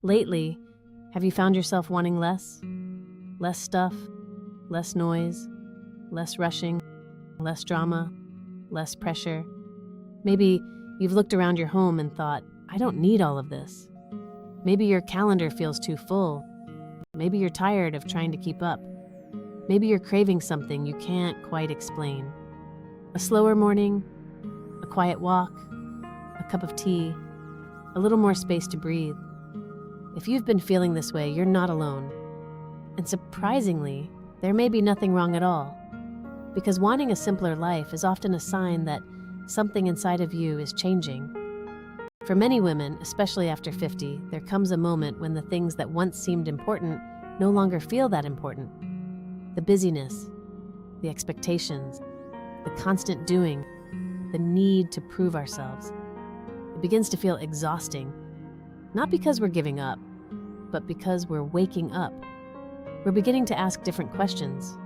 Lately, have you found yourself wanting less? Less stuff, less noise, less rushing, less drama, less pressure? Maybe you've looked around your home and thought, I don't need all of this. Maybe your calendar feels too full. Maybe you're tired of trying to keep up. Maybe you're craving something you can't quite explain. A slower morning, a quiet walk, a cup of tea, a little more space to breathe. If you've been feeling this way, you're not alone. And surprisingly, there may be nothing wrong at all. Because wanting a simpler life is often a sign that something inside of you is changing. For many women, especially after 50, there comes a moment when the things that once seemed important no longer feel that important. The busyness, the expectations, the constant doing, the need to prove ourselves. It begins to feel exhausting, not because we're giving up, but because we're waking up. We're beginning to ask different questions.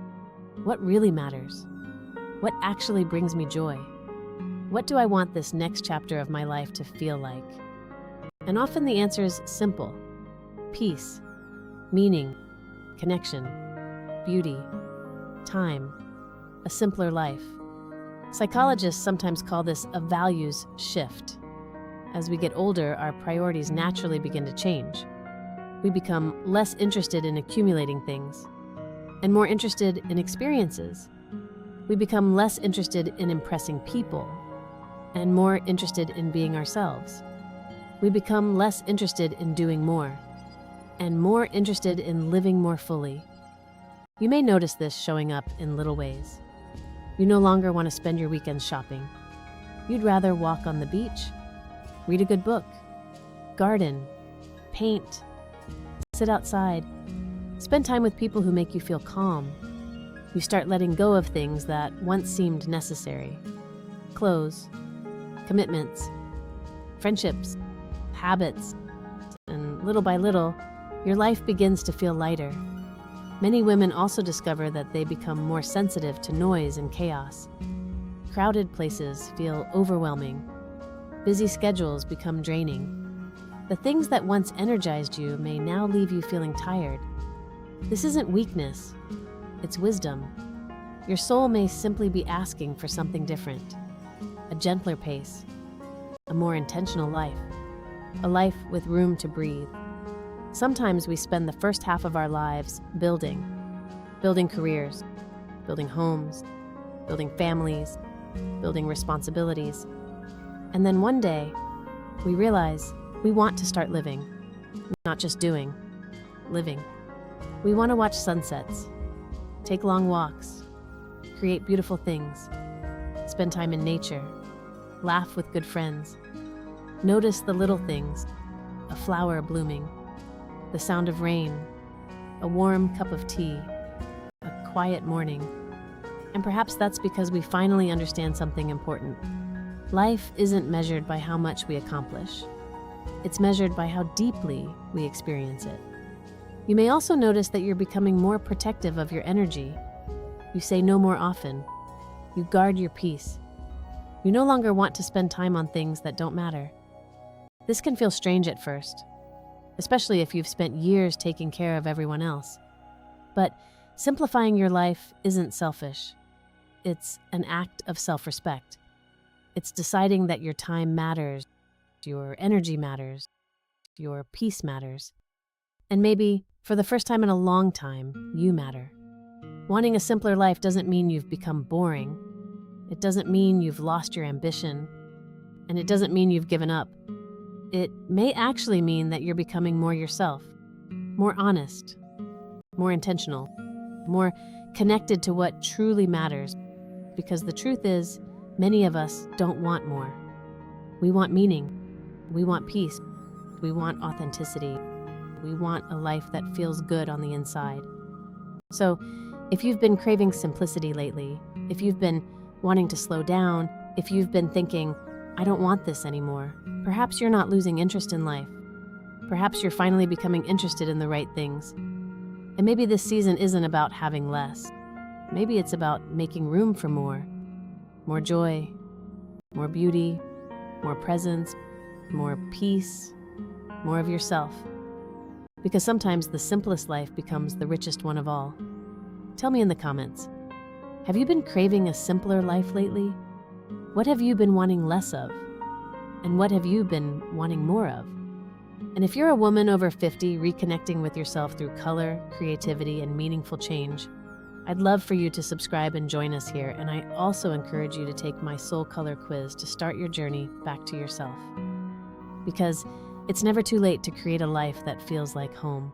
What really matters? What actually brings me joy? What do I want this next chapter of my life to feel like? And often the answer is simple: peace, meaning, connection, beauty, time, a simpler life. Psychologists sometimes call this a values shift. As we get older, our priorities naturally begin to change. We become less interested in accumulating things and more interested in experiences. We become less interested in impressing people and more interested in being ourselves. We become less interested in doing more and more interested in living more fully. You may notice this showing up in little ways. You no longer want to spend your weekends shopping. You'd rather walk on the beach, read a good book, garden, paint, sit outside, spend time with people who make you feel calm. You start letting go of things that once seemed necessary. Clothes, commitments, friendships, habits, and little by little, your life begins to feel lighter. Many women also discover that they become more sensitive to noise and chaos. Crowded places feel overwhelming. Busy schedules become draining. The things that once energized you may now leave you feeling tired. This isn't weakness, it's wisdom. Your soul may simply be asking for something different. A gentler pace, a more intentional life, a life with room to breathe. Sometimes we spend the first half of our lives building careers, building homes, building families, building responsibilities. And then one day, we realize we want to start living, not just doing, living. We want to watch sunsets, take long walks, create beautiful things, spend time in nature, laugh with good friends, notice the little things, a flower blooming, the sound of rain, a warm cup of tea, a quiet morning. And perhaps that's because we finally understand something important. Life isn't measured by how much we accomplish. It's measured by how deeply we experience it. You may also notice that you're becoming more protective of your energy. You say no more often. You guard your peace. You no longer want to spend time on things that don't matter. This can feel strange at first, especially if you've spent years taking care of everyone else. But simplifying your life isn't selfish. It's an act of self-respect. It's deciding that your time matters, your energy matters, your peace matters. And maybe, for the first time in a long time, you matter. Wanting a simpler life doesn't mean you've become boring. It doesn't mean you've lost your ambition. And it doesn't mean you've given up. It may actually mean that you're becoming more yourself, more honest, more intentional, more connected to what truly matters. Because the truth is, many of us don't want more. We want meaning. We want peace. We want authenticity. We want a life that feels good on the inside. So, if you've been craving simplicity lately, if you've been wanting to slow down, if you've been thinking, I don't want this anymore, perhaps you're not losing interest in life. Perhaps you're finally becoming interested in the right things. And maybe this season isn't about having less. Maybe it's about making room for more. More joy, more beauty, more presence, more peace, more of yourself. because sometimes the simplest life becomes the richest one of all. Tell me in the comments, have you been craving a simpler life lately? What have you been wanting less of? And what have you been wanting more of? And if you're a woman over 50 reconnecting with yourself through color, creativity, and meaningful change, I'd love for you to subscribe and join us here, and I also encourage you to take my soul color quiz to start your journey back to yourself. Because it's never too late to create a life that feels like home.